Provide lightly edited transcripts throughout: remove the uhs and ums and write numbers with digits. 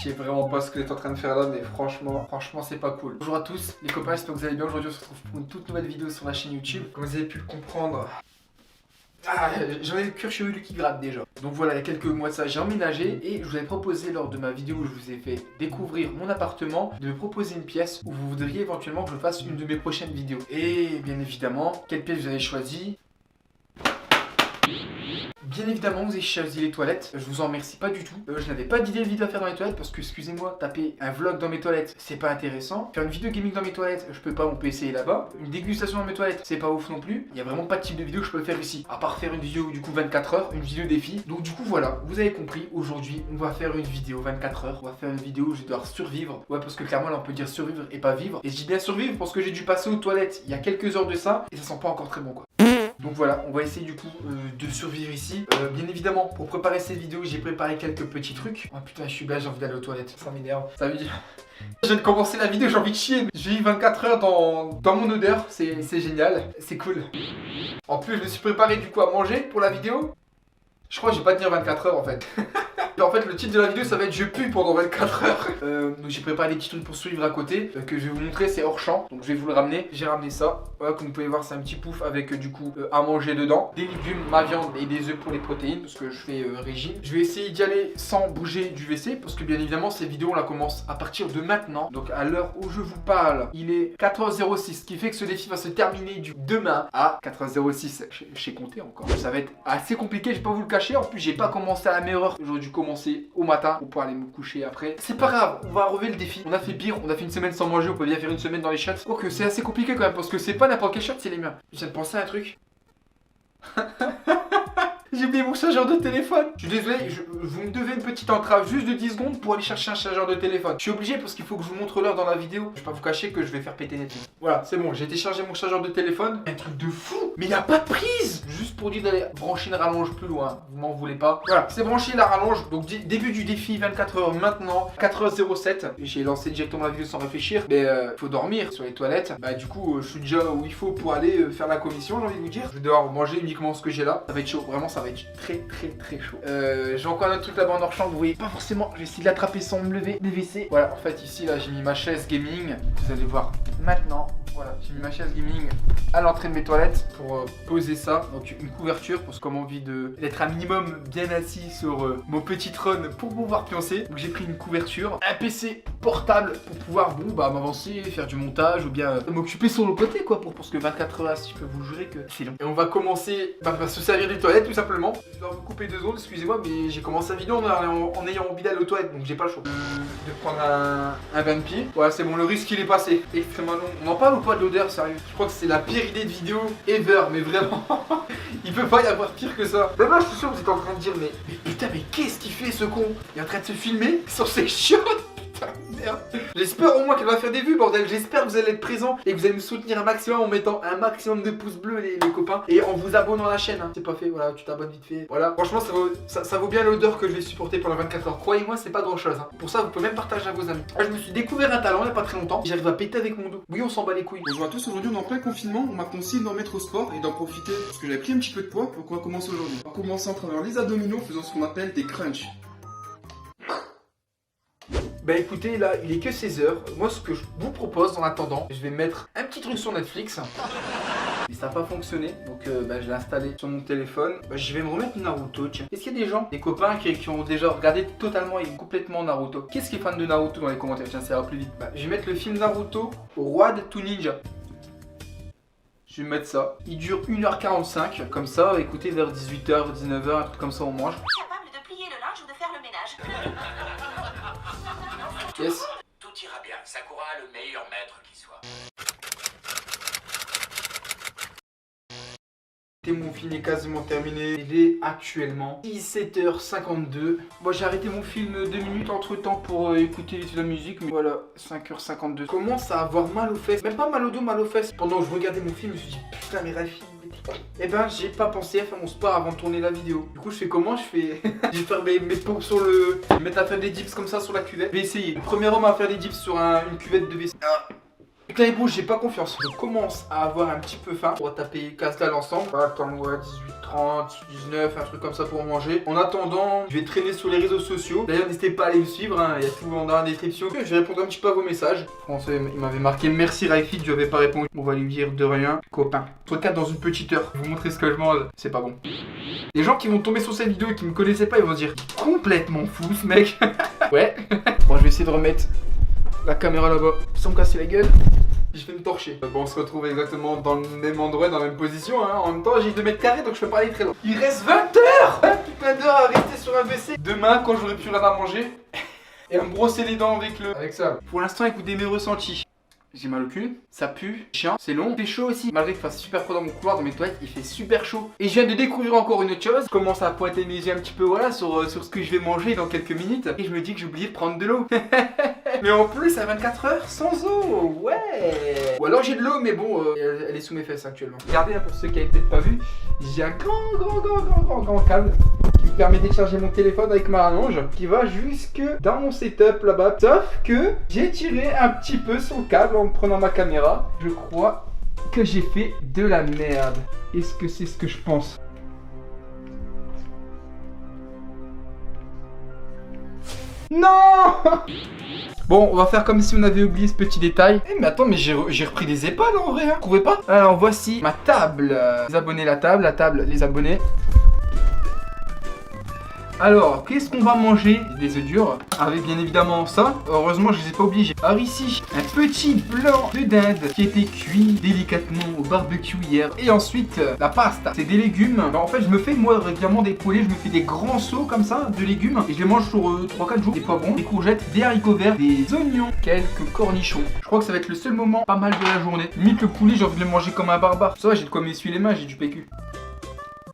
sais vraiment pas ce que t'es en train de faire là, mais franchement c'est pas cool. Bonjour à tous les copains, j'espère que vous allez bien. Aujourd'hui on se retrouve pour une toute nouvelle vidéo sur la chaîne YouTube. Comme vous avez pu le comprendre, j'en ai le cuir chevelu qui gratte déjà. Donc voilà, il y a quelques mois de ça, j'ai emménagé et je vous avais proposé lors de ma vidéo où je vous ai fait découvrir mon appartement de me proposer une pièce où vous voudriez éventuellement que je fasse une de mes prochaines vidéos. Et bien évidemment, quelle pièce vous avez choisi? Bien évidemment, vous avez choisi les toilettes. Je vous en remercie pas du tout. Je n'avais pas d'idée de vidéo à faire dans les toilettes parce que, excusez-moi, taper un vlog dans mes toilettes, c'est pas intéressant. Faire une vidéo gaming dans mes toilettes, je peux pas, mon PC est là-bas. Une dégustation dans mes toilettes, c'est pas ouf non plus. Il y a vraiment pas de type de vidéo que je peux faire ici. À part faire une vidéo du coup 24 heures, une vidéo défi. Donc du coup voilà, vous avez compris. Aujourd'hui, on va faire une vidéo 24 heures. On va faire une vidéo où je dois survivre. Ouais, parce que clairement là, on peut dire survivre et pas vivre. Et je dis bien survivre parce que j'ai dû passer aux toilettes il y a quelques heures de ça et ça sent pas encore très bon quoi. Donc voilà, on va essayer du coup de survivre ici. Bien évidemment, pour préparer cette vidéo, j'ai préparé quelques petits trucs. Oh putain, je suis bête, j'ai envie d'aller aux toilettes. Ça m'énerve. Ça veut dire... Je viens de commencer la vidéo, j'ai envie de chier. J'ai eu 24 heures dans mon odeur, c'est génial, c'est cool. En plus, je me suis préparé du coup à manger pour la vidéo. Je crois que j'ai pas tenir 24 heures en fait. En fait, le titre de la vidéo, ça va être je pue pendant 24 heures. Donc j'ai préparé des petits trucs pour suivre à côté que je vais vous montrer, c'est hors champ. Donc je vais vous le ramener. J'ai ramené ça. Voilà, comme vous pouvez voir, c'est un petit pouf avec du coup à manger dedans. Des légumes, ma viande et des œufs pour les protéines parce que je fais régime. Je vais essayer d'y aller sans bouger du WC parce que bien évidemment, ces vidéos, on la commence à partir de maintenant. Donc à l'heure où je vous parle, il est 14h06. Ce qui fait que ce défi va se terminer demain à 14h06. Je sais compter encore. Ça va être assez compliqué, je vais pas vous le cacher. En plus, j'ai pas commencé à la meilleure heure. J'aurais dû commencer au matin pour pouvoir aller me coucher après. C'est pas grave, on va relever le défi. On a fait pire, on a fait une semaine sans manger, on peut bien faire une semaine dans les shots. Oh que c'est assez compliqué quand même parce que c'est pas n'importe quel shot, c'est les miens. Je viens de penser à un truc. J'ai oublié mon chargeur de téléphone. Je suis désolé, vous me devez une petite entrave juste de 10 secondes pour aller chercher un chargeur de téléphone. Je suis obligé parce qu'il faut que je vous montre l'heure dans la vidéo. Je vais pas vous cacher que je vais faire péter Netflix. Voilà, c'est bon, j'ai téléchargé mon chargeur de téléphone. Un truc de fou. Mais il n'y a pas de prise. Juste pour dire d'aller brancher une rallonge plus loin. Vous m'en voulez pas. Voilà, c'est branché la rallonge. Donc début du défi, 24 heures maintenant, 4h07. J'ai lancé directement la vidéo sans réfléchir. Mais faut dormir sur les toilettes. Bah du coup, je suis déjà où il faut pour aller faire la commission, j'ai envie de vous dire. Je vais devoir manger uniquement ce que j'ai là. Ça va être chaud, vraiment ça va être très chaud. J'ai encore un autre truc là-bas en hors champ, vous voyez pas forcément. Je vais essayer de l'attraper sans me lever des WC. Voilà, en fait ici là j'ai mis ma chaise gaming. Vous allez voir maintenant. Voilà, j'ai mis ma chaise gaming à l'entrée de mes toilettes pour poser ça. Donc une couverture parce que comme envie d'être un minimum bien assis sur mon petit trône pour pouvoir pioncer. Donc j'ai pris une couverture, un PC portable pour pouvoir m'avancer, faire du montage ou bien m'occuper sur le côté quoi parce que 24 heures, si je peux vous jurer que c'est long. Et on va commencer à se servir des toilettes tout simplement. Je dois vous couper 2 secondes, excusez-moi, mais j'ai commencé la vidéo en ayant envie d'aller aux toilettes, donc j'ai pas le choix de prendre un bain de pied. Voilà, c'est bon, le risque il est passé. Extrêmement long. On en parle ou pas de l'odeur, sérieux? Je crois que c'est la pire idée de vidéo ever, mais vraiment. Il peut pas y avoir pire que ça. Là, je suis sûr que vous êtes en train de dire, mais putain, mais qu'est-ce qu'il fait ce con? Il est en train de se filmer sur ses chiottes. Merde. J'espère au moins qu'elle va faire des vues, bordel. J'espère que vous allez être présents et que vous allez me soutenir un maximum en mettant un maximum de pouces bleus, les copains, et en vous abonnant à la chaîne. Hein. C'est pas fait, voilà, tu t'abonnes vite fait. Voilà, franchement, ça vaut bien l'odeur que je vais supporter pendant 24 heures. Croyez-moi, c'est pas grand chose. Hein. Pour ça, vous pouvez même partager à vos amis. Je me suis découvert un talent il y a pas très longtemps. J'arrive à péter avec mon dos. Oui, on s'en bat les couilles. Bonjour à tous, aujourd'hui on est en plein confinement. On m'a conseillé d'en mettre au sport et d'en profiter parce que j'avais pris un petit peu de poids. Donc on va commencer aujourd'hui. On va commencer en travers les abdominaux, faisant ce qu'on appelle des crunchs. Bah écoutez, là, il est que 16h. Moi, ce que je vous propose en attendant, je vais mettre un petit truc sur Netflix. Mais ça n'a pas fonctionné, donc je l'ai installé sur mon téléphone. Je vais me remettre Naruto, tiens. Est-ce qu'il y a des gens, des copains qui ont déjà regardé totalement et complètement Naruto? Qu'est-ce qui est fan de Naruto dans les commentaires? Tiens, ça va plus vite. Je vais mettre le film Naruto, Road to Ninja. Je vais mettre ça. Il dure 1h45, comme ça, écoutez, vers 18h, 19h, un truc comme ça, on mange. Capable de plier le linge ou de faire le ménage. Yes. Tout ira bien, Sakura a le meilleur maître qui soit. Mon film est quasiment terminé. Il est actuellement 17h52. Moi j'ai arrêté mon film 2 minutes entre temps pour écouter de la musique. Mais voilà, 5h52. Commence à avoir mal aux fesses. Même pas mal au dos, mal aux fesses. Pendant que je regardais mon film, je me suis dit putain mais Rafi. Eh ben j'ai pas pensé à faire mon sport avant de tourner la vidéo. Du coup je fais comment? Je vais faire mes pompes sur le... Je vais mettre à faire des dips comme ça sur la cuvette. Je vais essayer. Le premier homme à faire des dips sur une cuvette de WC. Putain, les bouches, j'ai pas confiance. Je commence à avoir un petit peu faim. On va taper casse-dalle ensemble. Attends-moi, 18h30, 19, un truc comme ça pour manger. En attendant, je vais traîner sur les réseaux sociaux. D'ailleurs, n'hésitez pas à aller me suivre, hein. Il y a tout dans la description. Je vais répondre un petit peu à vos messages. Français, il m'avait marqué merci Raifit, je lui avais pas répondu. On va lui dire de rien. Copain, regarde dans une petite heure. Je vais vous montrer ce que je mange. C'est pas bon. Les gens qui vont tomber sur cette vidéo et qui me connaissaient pas, ils vont se dire complètement fou ce mec. Ouais. Bon, je vais essayer de remettre la caméra là-bas sans me casser la gueule. Je vais me torcher. Bon, on se retrouve exactement dans le même endroit, dans la même position. Hein. En même temps, j'ai 2 mètres carrés donc je peux pas aller très loin. Il reste 20 heures! 20 putains d'heures à rester sur un WC. Demain, quand j'aurai plus rien à manger, et à me brosser les dents avec ça. Pour l'instant, écoutez mes ressentis. J'ai mal au cul, ça pue, chiant, c'est long, il fait chaud aussi. Malgré qu'il fasse super froid dans mon couloir, dans mes toilettes, il fait super chaud. Et je viens de découvrir encore une autre chose. Je commence à pointer mes yeux un petit peu voilà sur ce que je vais manger dans quelques minutes. Et je me dis que j'ai oublié de prendre de l'eau. Mais en plus à 24 heures sans eau, ouais. Ou alors j'ai de l'eau mais bon, elle est sous mes fesses actuellement. Regardez pour ceux qui n'avaient peut-être pas vu, j'ai un grand câble qui me permet de charger mon téléphone avec ma rallonge qui va jusque dans mon setup là-bas. Sauf que j'ai tiré un petit peu sur le câble en prenant ma caméra. Je crois que j'ai fait de la merde. Est-ce que c'est ce que je pense? Non. Bon, on va faire comme si on avait oublié ce petit détail. Eh mais attends, mais j'ai repris des épaules en vrai, hein. Vous trouvez pas? Alors voici ma table. Les abonnés, la table, les abonnés. Alors, qu'est-ce qu'on va manger? Des œufs durs, avec bien évidemment ça. Heureusement, je les ai pas obligés. Alors ici, un petit blanc de dinde qui a été cuit délicatement au barbecue hier. Et ensuite, la pasta. C'est des légumes. Alors, en fait, je me fais moi régulièrement des poêlés. Je me fais des grands seaux comme ça de légumes. Et je les mange sur 3-4 jours. Des poivrons, des courgettes, des haricots verts, des oignons, quelques cornichons. Je crois que ça va être le seul moment pas mal de la journée. Limite le poulet, j'ai envie de le manger comme un barbare. Ça va, j'ai de quoi m'essuyer les mains, j'ai du PQ.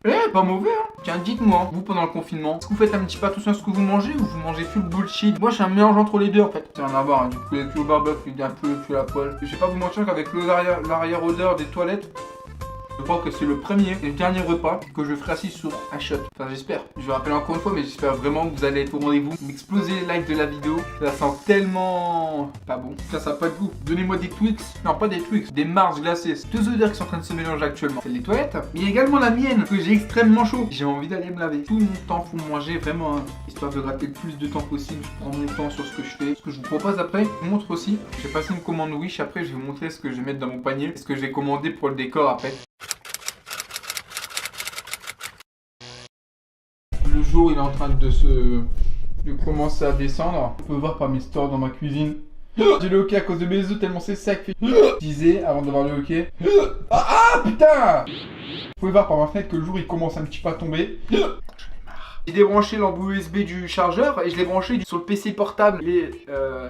Eh, pas mauvais hein. Tiens, dites-moi, vous pendant le confinement, est-ce que vous faites un petit peu attention à ce que vous mangez ou vous mangez full bullshit? Moi, j'ai un mélange entre les deux en fait. C'est rien à voir, hein. Du poulet cuit au barbecue, un peu cuit à la poêle. Je vais pas vous mentir qu'avec l'arrière-odeur des toilettes, je crois que c'est le premier et le dernier repas que je ferai assis sur un shot. Enfin, j'espère. Je vais rappeler encore une fois, mais j'espère vraiment que vous allez être au rendez-vous. M'exploser les likes de la vidéo. Ça sent tellement pas bon. Ça n'a pas de goût. Donnez-moi des Twix. Non, pas des Twix. Des Mars glacés. C'est 2 odeurs qui sont en train de se mélanger actuellement. C'est les toilettes. Mais il y a également la mienne que j'ai extrêmement chaud. J'ai envie d'aller me laver. Tout mon temps pour manger, vraiment. Hein. Histoire de gratter le plus de temps possible. Je prends mon temps sur ce que je fais. Ce que je vous propose après, je vous montre aussi. J'ai passé une commande Wish. Après, je vais vous montrer ce que je vais mettre dans mon panier. Ce que j'ai commandé pour le décor après. Le jour il est en train de commencer à descendre. On peut voir par mes stores dans ma cuisine. J'ai le hockey à cause de mes œufs tellement c'est sec. Je disais avant d'avoir le hockey. Ah putain! Vous pouvez voir par ma fenêtre que le jour il commence un petit peu à tomber. J'ai débranché l'embout USB du chargeur et je l'ai branché sur le PC portable. Les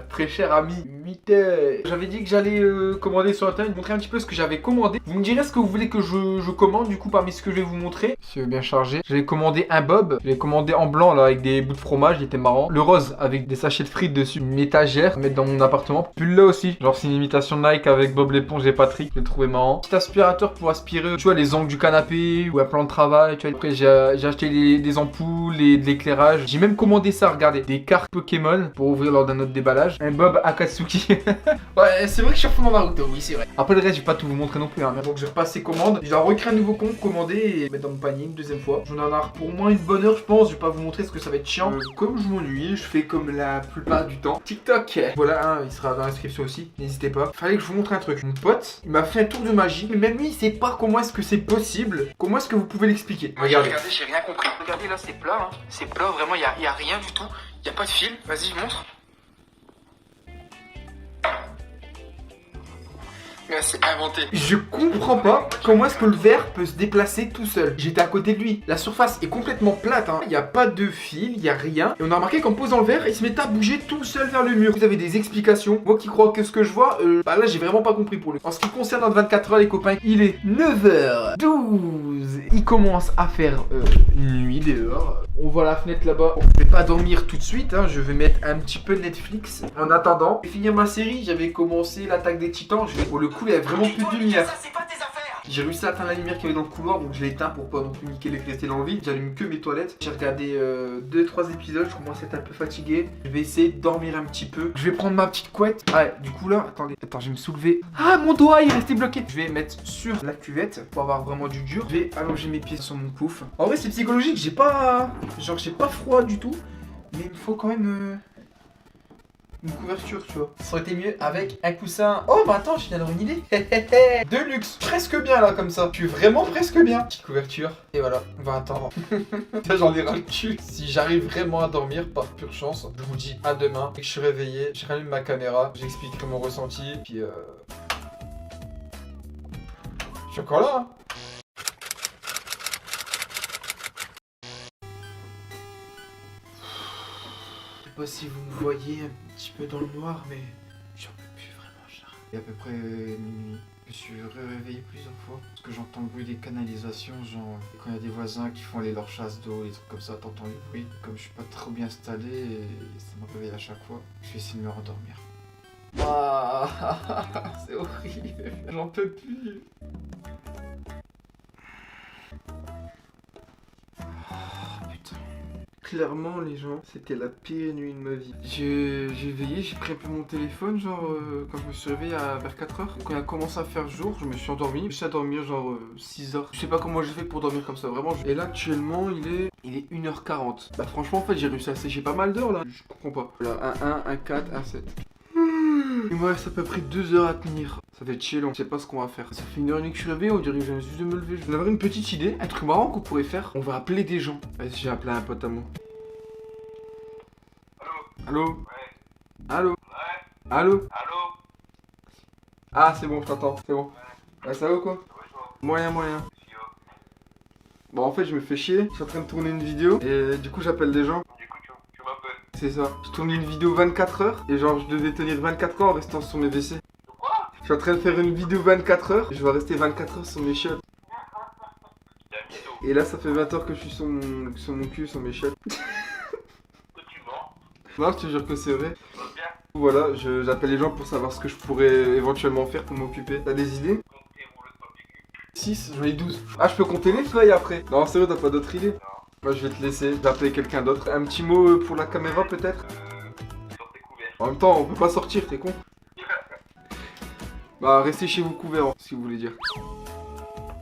très cher ami Mité. J'avais dit que j'allais commander sur internet, montrer un petit peu ce que j'avais commandé. Vous me direz ce que vous voulez que je commande du coup parmi ce que je vais vous montrer. C'est bien chargé. J'avais commandé un bob. Je l'ai commandé en blanc là avec des bouts de fromage, il était marrant. Le rose avec des sachets de frites dessus. Une étagère à mettre dans mon appartement. Puis là aussi. Genre c'est une imitation Nike avec Bob l'éponge et Patrick. Je l'ai trouvé marrant. Petit aspirateur pour aspirer, tu vois, les angles du canapé ou un plan de travail. Tu vois. Après j'ai acheté des ampoules. De l'éclairage. J'ai même commandé ça, regardez, des cartes Pokémon pour ouvrir lors d'un autre déballage. Un Bob Akatsuki. Ouais, c'est vrai que je suis refondant Naruto, oui, c'est vrai. Après le reste, je vais pas tout vous montrer non plus. Hein. Donc je repasse ces commandes. Je dois recréer un nouveau compte, commander et mettre dans mon panier une deuxième fois. J'en ai marre pour au moins une bonne heure, je pense. Je vais pas vous montrer ce que ça va être chiant. Comme je m'ennuie, je fais comme la plupart du temps. TikTok. Voilà, hein, il sera dans la description aussi. N'hésitez pas. Fallait que je vous montre un truc. Mon pote, il m'a fait un tour de magie. Mais même lui, il sait pas comment est-ce que c'est possible. Comment est-ce que vous pouvez l'expliquer? Regardez, j'ai rien compris. Regardez là, c'est plat. Hein. C'est plat, vraiment, il y a rien du tout. Il n'y a pas de fil. Vas-y, je montre. C'est inventé. Je comprends pas comment est-ce que le verre peut se déplacer tout seul. J'étais à côté de lui. La surface est complètement plate. Hein. Il n'y a pas de fil, il n'y a rien. Et on a remarqué qu'en posant le verre, il se mettait à bouger tout seul vers le mur. Vous avez des explications? Moi qui crois que ce que je vois, bah là j'ai vraiment pas compris pour lui. En ce qui concerne dans 24 heures les copains, il est 9h12. Il commence à faire nuit dehors. On voit la fenêtre là-bas. Je vais pas dormir tout de suite. Hein. Je vais mettre un petit peu de Netflix. En attendant, je vais finir ma série. J'avais commencé l'attaque des titans. Pour le coup, il y a vraiment plus de lumière. Ça, c'est pas tes affaires. J'ai réussi à atteindre la lumière qu'il y avait dans le couloir, donc je l'ai éteint pour pas non plus niquer l'électricité dans le vide. J'allume que mes toilettes. J'ai regardé 2-3 épisodes, je commence à être un peu fatigué. Je vais essayer de dormir un petit peu. Je vais prendre ma petite couette. Ah, du coup là, attendez, je vais me soulever. Ah, mon doigt il est resté bloqué. Je vais mettre sur la cuvette pour avoir vraiment du dur. Je vais allonger mes pieds sur mon pouf. En vrai, c'est psychologique, j'ai pas froid du tout, mais il me faut quand même une couverture, tu vois. Ça aurait été mieux avec un coussin. Oh, bah attends, je viens d'avoir une idée. De luxe. Presque bien là, comme ça. Je suis vraiment presque bien. Petite couverture. Et voilà, on va attendre. J'en ai ras le cul. Si j'arrive vraiment à dormir, par pure chance, je vous dis à demain. Dès que je suis réveillé, je rallume ma caméra. J'expliquerai mon ressenti. Puis je suis encore là, hein. Je sais pas si vous me voyez un petit peu dans le noir, mais j'en peux plus vraiment, Charles. Il y a à peu près minuit. Je me suis réveillé plusieurs fois parce que j'entends le bruit des canalisations, genre quand il y a des voisins qui font aller leur chasse d'eau, des trucs comme ça, t'entends les bruits. Comme je suis pas trop bien installé, et ça me réveille à chaque fois. Je vais essayer de me rendormir. Ah, c'est horrible, j'en peux plus. Clairement, les gens, c'était la pire nuit de ma vie. J'ai veillé, j'ai pris un peu mon téléphone, genre, quand je me suis réveillé vers 4h. Quand il a commencé à faire jour, je me suis endormi. Je suis à dormir, genre, 6h. Je sais pas comment j'ai fait pour dormir comme ça, vraiment. Et là, actuellement, il est 1h40. Bah, franchement, en fait, j'ai réussi à sécher pas mal d'heures, là. Je comprends pas. Voilà, un 1, un 4, un 7. Il me reste à peu près 2 heures à tenir. Ça va être chiant, je sais pas ce qu'on va faire. Ça fait 1h30 que je suis réveillé, on dirait que je viens juste de me lever. Je vais avoir une petite idée, un truc marrant qu'on pourrait faire. On va appeler des gens. Vas-y, j'ai appelé un pote à moi. Allô? Ouais. Allô? Ouais. Allô? Allô? Ah, c'est bon, je t'entends, c'est bon. Ah, ça va ou quoi? Ouais, toi. Moyen. Monsieur. Bon, en fait, je me fais chier. Je suis en train de tourner une vidéo et du coup, j'appelle des gens. Du coup, tu m'appelles. C'est ça. Je tourne une vidéo 24 heures et genre, je devais tenir 24 heures en restant sur mes WC. Quoi? Je suis en train de faire une vidéo 24 heures et je vais rester 24 heures sur mes chiottes. Y'a un mytho. Et là, ça fait 20 heures que je suis sur mon cul, sur mes chiottes. Que tu mens. Non, je te jure que c'est vrai. Tu vas bien. Voilà, j'appelle les gens pour savoir ce que je pourrais éventuellement faire pour m'occuper. T'as des idées? Comptez rouleaux de papier cul. 6, j'en ai 12. Ah, je peux compter les feuilles après. Non, sérieux, t'as pas d'autres idées? Non. Moi, je vais te laisser. Je vais appeler quelqu'un d'autre. Un petit mot pour la caméra, peut-être? Sors tes couverts. En même temps, on peut pas sortir, t'es con? Bah, restez chez vous couverts, si vous voulez dire.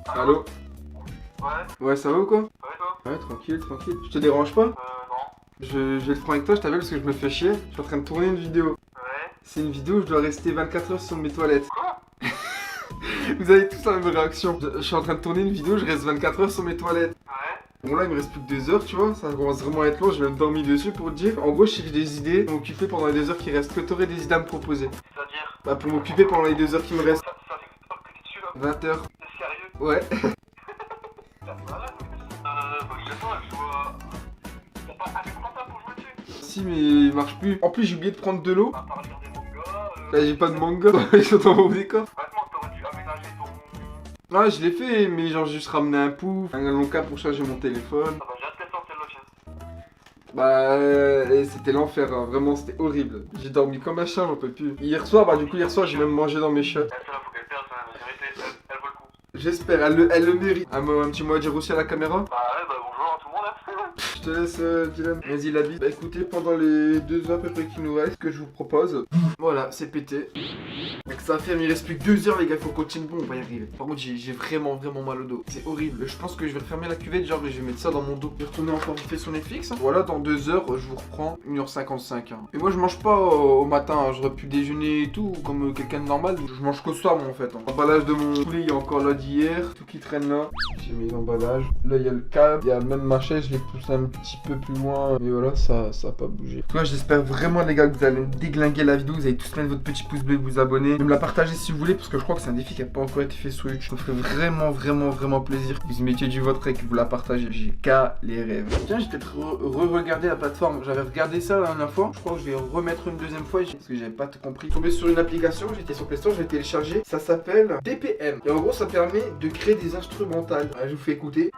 Allô? Ouais. Ouais, ça va ou quoi? Ça va toi? Ouais, tranquille. Je te dérange pas? Non. Je vais être franc avec toi, je t'appelle parce que je me fais chier. Je suis en train de tourner une vidéo. Ouais. C'est une vidéo où je dois rester 24 heures sur mes toilettes. Quoi? Vous avez tous la même réaction. Je suis en train de tourner une vidéo, je reste 24 heures sur mes toilettes. Ouais. Bon là il me reste plus que 2 heures, tu vois, ça commence vraiment à être long, j'ai même dormi dessus pour te dire. En gros je cherche des idées pour m'occuper pendant les 2 heures qui restent. Que t'aurais des idées à me proposer? C'est-à-dire? Bah pour m'occuper pendant les 2 heures qui me restent. Ça fait que t'es dessus là. 20 heures. T'es sérieux? Ouais. T'es malade? Bah je sais pas, je vois. T'as pas un écran pour jouer dessus? Si mais il marche plus. En plus j'ai oublié de prendre de l'eau. À part lire des mangas. Là j'ai pas de manga, ils sont dans mon décor. Maintenant t'aurais dû aménager ton. Ah je l'ai fait mais genre j'ai juste ramené un pouf, un long câble pour charger mon téléphone. Ça va, j'ai hâte qu'elle sorte celle-là, tiens. Bah c'était l'enfer, hein. Vraiment c'était horrible. J'ai dormi comme un chat, j'en peux plus. Hier soir j'ai même mangé dans mes chiottes. Celle-là, faut qu'elle perde, la vérité, elle vaut le coup. J'espère, elle le mérite. Un petit mot à dire aussi à la caméra? Bah ouais, bah bonjour à tout le monde, hein. Je te laisse Dylan. Vas-y la bite. Bah écoutez, pendant les 2 heures à peu près qui nous restent, ce que je vous propose. Voilà, c'est pété. Donc ça va faire, il reste plus que 2 heures les gars, faut qu'on tienne bon, on va y arriver. Par contre j'ai vraiment mal au dos. C'est horrible. Je pense que je vais refermer la cuvette, genre je vais mettre ça dans mon dos. Je vais retourner encore vite fait sur Netflix. Voilà, dans 2 heures, je vous reprends 1h55. Hein. Et moi je mange pas au matin, hein. J'aurais pu déjeuner et tout, comme quelqu'un de normal. Je mange qu'au soir moi en fait. Hein. L'emballage de mon poulet, il y a encore là d'hier, tout qui traîne là. J'ai mis l'emballage. Là il y a le câble, il y a même ma chaise, je l'ai poussé un petit peu plus loin. Mais voilà, ça a pas bougé. En tout cas, j'espère vraiment les gars que vous allez déglinguer la vidéo. Vous allez tous mettre votre petit pouce bleu, vous abonner. De me la partager si vous voulez, parce que je crois que c'est un défi qui n'a pas encore été fait sur YouTube. Ça me ferait vraiment plaisir que vous y mettiez du vôtre et que vous la partagez. J'ai qu'à les rêves. Tiens, j'ai peut-être re-regardé la plateforme. J'avais regardé ça la dernière fois. Je crois que je vais remettre une deuxième fois parce que j'avais pas tout compris. Tombé sur une application, j'étais sur Play Store, je l'ai téléchargé. Ça s'appelle DPM. Et en gros, ça permet de créer des instrumentales. Je vous fais écouter.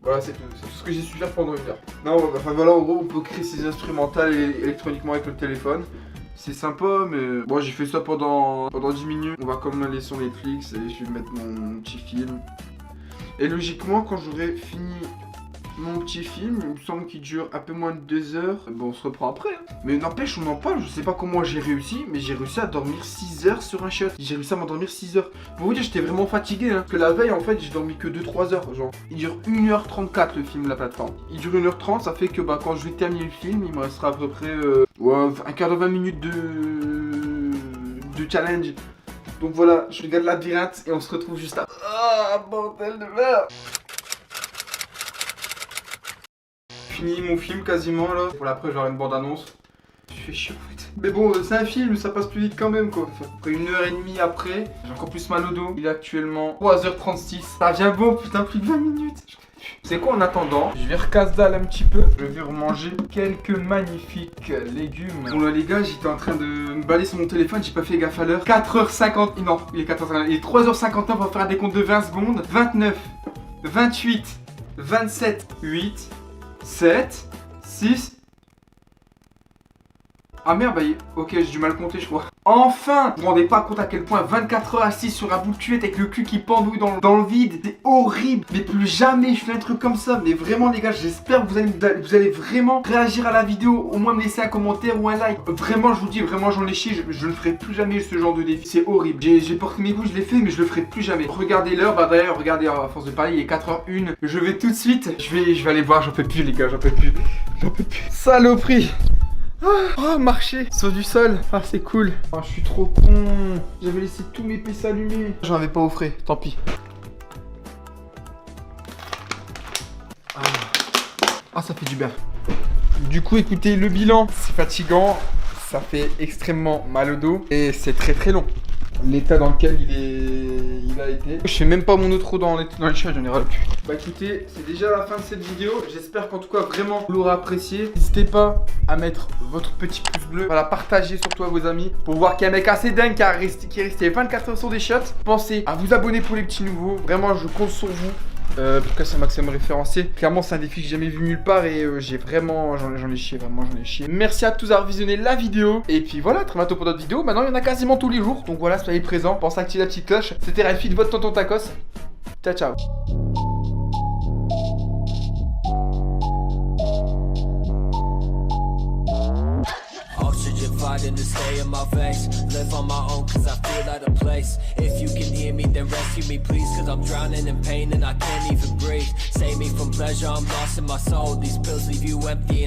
Voilà, c'est tout ce que j'ai su faire pendant 1 heure. Non, enfin voilà, en gros, on peut créer ses instrumentales électroniquement avec le téléphone. C'est sympa, mais bon, j'ai fait ça pendant 10 minutes. On va comme les sons Netflix et je vais mettre mon petit film. Et logiquement, quand j'aurai fini mon petit film, il me semble qu'il dure un peu moins de 2 heures. Bon, on se reprend après. Hein. Mais n'empêche, on en parle. Je sais pas comment j'ai réussi, mais j'ai réussi à dormir 6 heures sur un shot. J'ai réussi à m'endormir 6 heures. Pour vous dire, j'étais vraiment fatigué. Hein, parce que la veille, en fait, j'ai dormi que 2-3 heures. Genre, il dure 1h34 le film, la plateforme. Il dure 1h30, ça fait que bah, quand je vais terminer le film, il me restera à peu près un quart de 20 minutes de challenge. Donc voilà, je regarde Labyrinthe et on se retrouve juste après. Ah, bordel de merde! Fini mon film quasiment là. Pour l'après, j'aurai une bande-annonce. Je fais chier en fait. Mais bon, c'est un film, ça passe plus vite quand même quoi. Ça fait à peu près 1h30 après. J'ai encore plus mal au dos. Il est actuellement 3h36. Ça vient bon, putain, plus de 20 minutes. C'est quoi en attendant? Je vais recasse-dalle un petit peu. Je vais remanger quelques magnifiques légumes. Bon là les gars, j'étais en train de me balader sur mon téléphone, j'ai pas fait gaffe à l'heure. 4h50, non, il est 4h50, il est 3h59, on va faire un décompte de 20 secondes. 29, 28, 27, 8, 7, 6... Ah merde, bah ok, j'ai du mal compter je crois. Enfin! Vous vous rendez pas compte à quel point 24 heures assis sur un bout de cuvette avec le cul qui pendouille dans le vide. C'est horrible. Mais plus jamais je fais un truc comme ça. Mais vraiment les gars, j'espère que vous allez vraiment réagir à la vidéo. Au moins me laisser un commentaire ou un like. Vraiment, je vous dis, vraiment j'en ai chié. Je ne ferai plus jamais ce genre de défi. C'est horrible. J'ai porté mes goûts, je l'ai fait, mais je le ferai plus jamais. Regardez l'heure. Bah d'ailleurs, regardez, à force de parler, il est 4h01. Je vais tout de suite. Je vais aller voir. J'en peux plus les gars, j'en peux plus. J'en peux plus. Saloperie. Oh, marcher sur du sol. Ah, c'est cool. Oh, je suis trop con. J'avais laissé tous mes PC allumés. J'en avais pas au frais, tant pis. Ah, ça fait du bien. Du coup, écoutez, le bilan, c'est fatigant. Ça fait extrêmement mal au dos. Et c'est très très long. L'état dans lequel il a été. Je fais même pas mon outro dans les chats, j'en ai ras le cul. Bah écoutez, c'est déjà la fin de cette vidéo. J'espère qu'en tout cas vraiment vous l'aurez apprécié. N'hésitez pas à mettre votre petit pouce bleu, à la partager surtout à vos amis pour voir qu'il y a un mec assez dingue qui est resté 24 heures sur des shots. Pensez à vous abonner pour les petits nouveaux. Vraiment, je compte sur vous. Pour casser un maximum référencé. Clairement, c'est un défi que j'ai jamais vu nulle part et j'en ai chié, vraiment, j'en ai chié. Merci à tous d'avoir visionné la vidéo. Et puis voilà, très bientôt pour d'autres vidéos. Maintenant, il y en a quasiment tous les jours. Donc voilà, soyez présents. Pensez à activer la petite cloche. C'était Ralphie de votre tonton Tacos. Ciao, ciao. Fighting to stay in my face. Live on my own cause I feel out of place. If you can hear me then rescue me please, cause I'm drowning in pain and I can't even breathe. Save me from pleasure, I'm lost in my soul. These pills leave you empty.